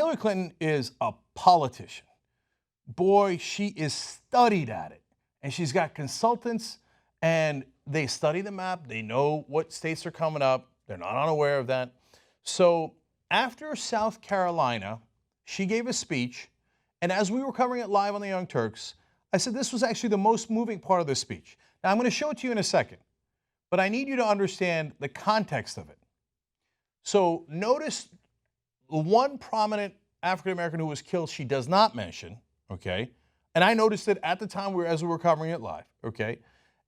Hillary Clinton is a politician. Boy, she is studied at it. And she's got consultants, and they study the map. They know what states are coming up. They're not unaware of that. So after South Carolina, she gave a speech. And as we were covering it live on the Young Turks, I said this was actually the most moving part of the speech. Now, I'm going to show it to you in a second, but I need you to understand the context of it. So notice one prominent African-American who was killed she does not mention, okay? And I noticed it at the time as we were covering it live, okay?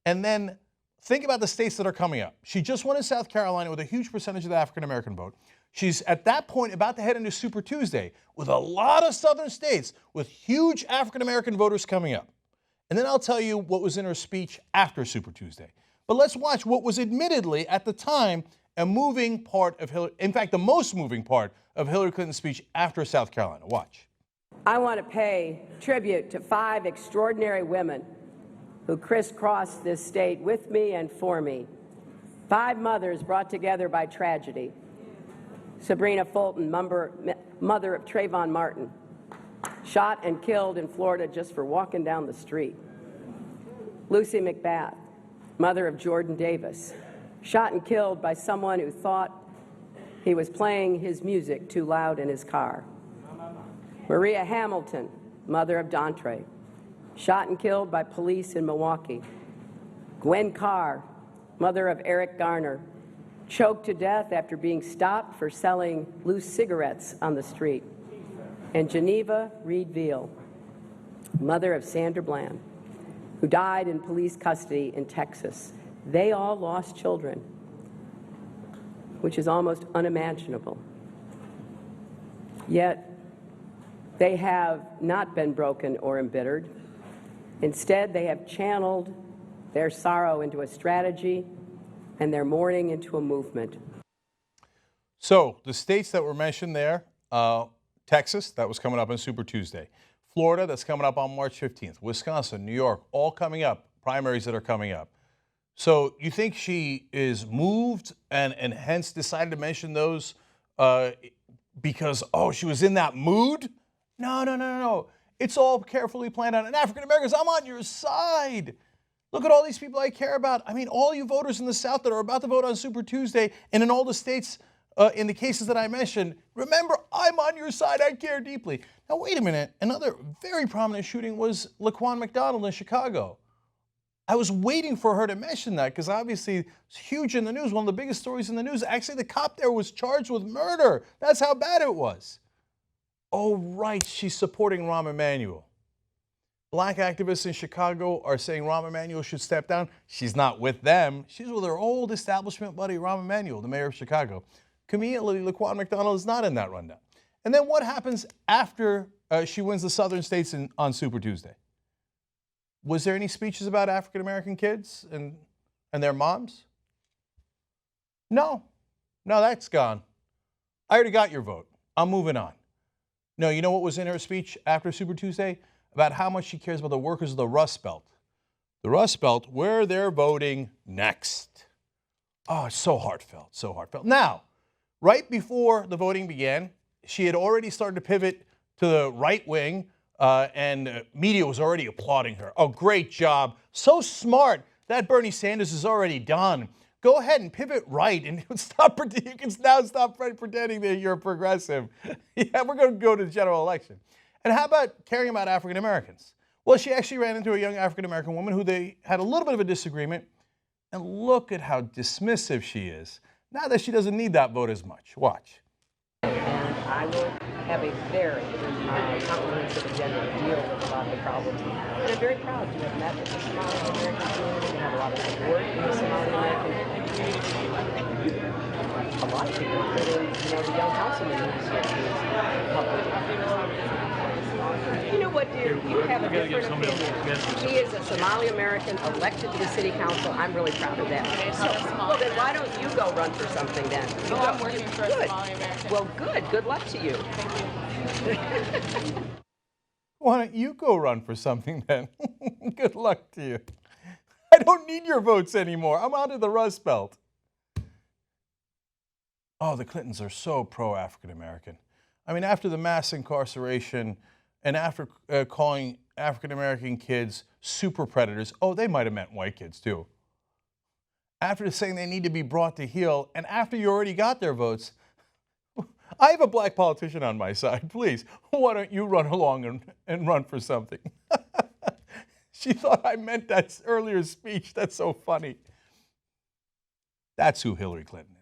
And then think about the states that are coming up. She just won in South Carolina with a huge percentage of the African-American vote. She's at that point about to head into Super Tuesday with a lot of southern states with huge African-American voters coming up. And then I'll tell you what was in her speech after Super Tuesday. But let's watch what was admittedly at the time a moving part of Hillary, in fact, the most moving part of Hillary Clinton's speech after South Carolina. Watch. I want to pay tribute to 5 extraordinary women who crisscrossed this state with me and for me. 5 mothers brought together by tragedy. Sabrina Fulton, mother of Trayvon Martin, shot and killed in Florida just for walking down the street. Lucy McBath, mother of Jordan Davis, shot and killed by someone who thought he was playing his music too loud in his car. Maria Hamilton, mother of Dontre, shot and killed by police in Milwaukee. Gwen Carr, mother of Eric Garner, choked to death after being stopped for selling loose cigarettes on the street. And Geneva Reed Veal, mother of Sandra Bland, who died in police custody in Texas. They all lost children, which is almost unimaginable. Yet, they have not been broken or embittered. Instead, they have channeled their sorrow into a strategy and their mourning into a movement. So the states that were mentioned there, Texas, that was coming up on Super Tuesday. Florida, that's coming up on March 15th. Wisconsin, New York, all coming up, primaries that are coming up. So you think she is moved and hence decided to mention those because, oh, she was in that mood? No. It's all carefully planned out. And African Americans, I'm on your side. Look at all these people I care about. I mean, all you voters in the South that are about to vote on Super Tuesday and in all the states in the cases that I mentioned, remember, I'm on your side. I care deeply. Now, wait a minute. Another very prominent shooting was Laquan McDonald in Chicago. I was waiting for her to mention that because obviously it's huge in the news, one of the biggest stories in the news. Actually, the cop there was charged with murder. That's how bad it was. Oh, right, she's supporting Rahm Emanuel. Black activists in Chicago are saying Rahm Emanuel should step down. She's not with them. She's with her old establishment buddy, Rahm Emanuel, the mayor of Chicago. Conveniently, Laquan McDonald is not in that rundown. And then what happens after she wins the southern states on Super Tuesday? Was there any speeches about African-American kids and their moms? No, that's gone. I already got your vote. I'm moving on. No, you know what was in her speech after Super Tuesday? About how much she cares about the workers of the Rust Belt. The Rust Belt, where they're voting next. Oh, it's so heartfelt, so heartfelt. Now, right before the voting began, she had already started to pivot to the right wing, and media was already applauding her. Oh, great job. So smart. That Bernie Sanders is already done. Go ahead and pivot right and you can now stop pretending that you're a progressive. Yeah, we're going to go to the general election. And how about caring about African Americans? Well, she actually ran into a young African American woman who they had a little bit of a disagreement. And look at how dismissive she is. Now that she doesn't need that vote as much. Watch. And I will have a very comprehensive agenda to deal with a lot of the problems. And I'm very proud to have met with the Somali American community and have a lot of support in the Somali American community. A lot of people, including the young councilman who's here, you know what, dear? You have a different opinion. He is a Somali American elected to the city council. I'm really proud of that. So, well, then why don't you go run for something then? I'm working for a Somali American. Well, good. Good luck to you. Why don't you go run for something then? Good luck to you. I don't need your votes anymore. I'm out of the Rust Belt. Oh, the Clintons are so pro-African American. I mean, after the mass incarceration and after calling African American kids super predators, oh, they might have meant white kids too. After saying they need to be brought to heel, and after you already got their votes, I have a black politician on my side. Please, why don't you run along and run for something? She thought I meant that earlier speech. That's so funny. That's who Hillary Clinton